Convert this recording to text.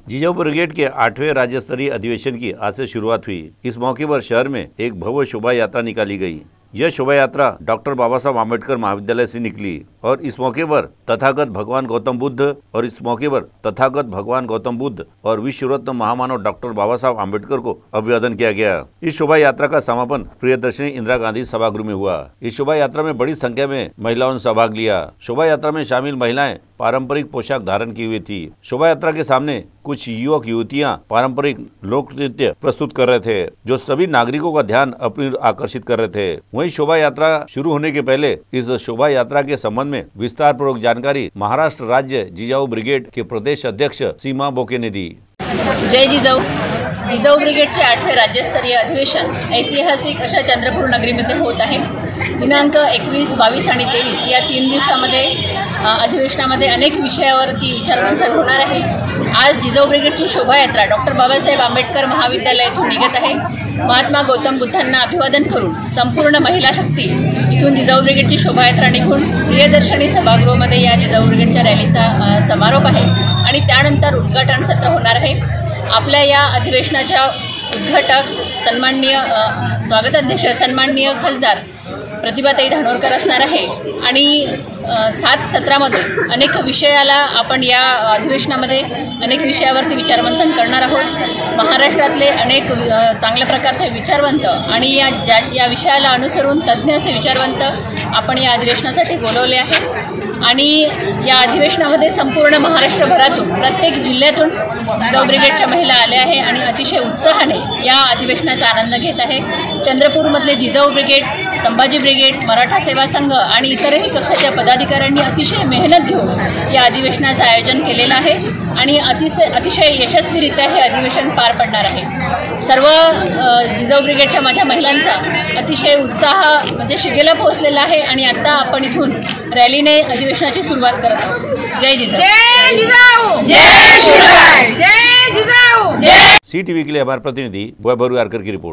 Jijau brigade के 8वें राज्य स्तरीय अधिवेशन की आज से शुरुआत हुई। इस मौके पर शहर में एक भव्य शोभा यात्रा निकाली गई। यह शोभा यात्रा डॉक्टर बाबा साहब आम्बेडकर महाविद्यालय से निकली और इस मौके पर तथागत भगवान गौतम बुद्ध और विश्व रत्न महामानव डॉक्टर बाबा साहब आम्बेडकर को अभिवादन किया गया। इस शोभा यात्रा का समापन प्रियदर्शनी इंदिरा गांधी सभागृह में हुआ। इस शोभा यात्रा में बड़ी संख्या में महिलाओं ने सहभाग लिया। शोभा यात्रा में शामिल महिलाएं पारंपरिक पोशाक धारण की हुई थी। शोभा यात्रा के सामने कुछ युवक युवतियां पारंपरिक लोक नृत्य प्रस्तुत कर रहे थे, जो सभी नागरिकों का ध्यान अपनी ओर आकर्षित कर रहे थे। वहीं शोभा यात्रा शुरू होने के पहले इस शोभा यात्रा के संबंध में विस्तार पूर्वक जानकारी महाराष्ट्र राज्य जिजाऊ ब्रिगेड के प्रदेश अध्यक्ष सीमा बोके ने दी। जय जिजाऊ। जिजाऊ ब्रिगेडचे 8वें राज्यस्तरीय अधिवेशन ऐतिहासिक अशा चंद्रपूर नगरीमध्ये होत आहे। दिनांक 21, 22 आणि 23 या 3 दिवसामध्ये अधिवेशनामध्ये अनेक विषयावरती विचारमंथन होणार आहे। आज जिजाऊ ब्रिगेडची शोभायात्रा डॉक्टर बाबासाहेब आंबेडकर महाविद्यालयातून निघत आहे। महात्मा गौतम बुद्धांना अभिवादन करून संपूर्ण महिला शक्ती इथून जिजाऊ ब्रिगेडची शोभायात्रा निघून प्रियदर्शनी सभागृहामध्ये या जिजाऊ ब्रिगेडच्या रॅलीचा समारोप आहे आणि त्यानंतर उद्घाटन सत्र होणार आहे। आपल्या या अधिवेशनाच्या उद्घाटक सन्माननीय स्वागताध्यक्ष सन्माननीय खासदार प्रतिभाताई धानोरकर असणार आहे आणि 7 सत्रामध्ये अनेक विषयाला आपण या अधिवेशनामध्ये अनेक विषयावरती विचारमंथन करणार आहोत। महाराष्ट्रातले अनेक चांगल्या प्रकारचे विचारवंत आणि या विषयाला अनुसरून तज्ञ असे विचारवंत आपण या अधिवेशनासाठी बोलवले आहेत आणि या अधिवेशनामध्ये संपूर्ण महाराष्ट्रभरातून प्रत्येक जिल्ह्यातून जिजाऊ ब्रिगेडच्या महिला आल्या आहे आणि अतिशय उत्साहाने या अधिवेशनाचा आनंद घेत आहे। चंद्रपूरमधले जिजाऊ ब्रिगेड, संभाजी ब्रिगेड, मराठा सेवा संघ आणि इतरही पक्षाच्या पदाधिकाऱ्यांनी अतिशय मेहनत घेऊन या अधिवेशनाचं आयोजन केलेलं आहे आणि अतिशय यशस्वीरित्या हे अधिवेशन पार पडणार आहे। सर्व जिजाऊ ब्रिगेडच्या माझ्या महिलांचा अतिशय उत्साह म्हणजे शिगेला पोहोचलेला आहे आणि आता आपण इथून रॅलीने अधिवेशनाची सुरुवात करत आहोत। जय जिजाऊ। जय जिजाऊ। जय शिवराय। जय जिजाऊ। सी टीवी के लिए हमारे प्रतिनिधि वैभव रुआरकर की रिपोर्ट।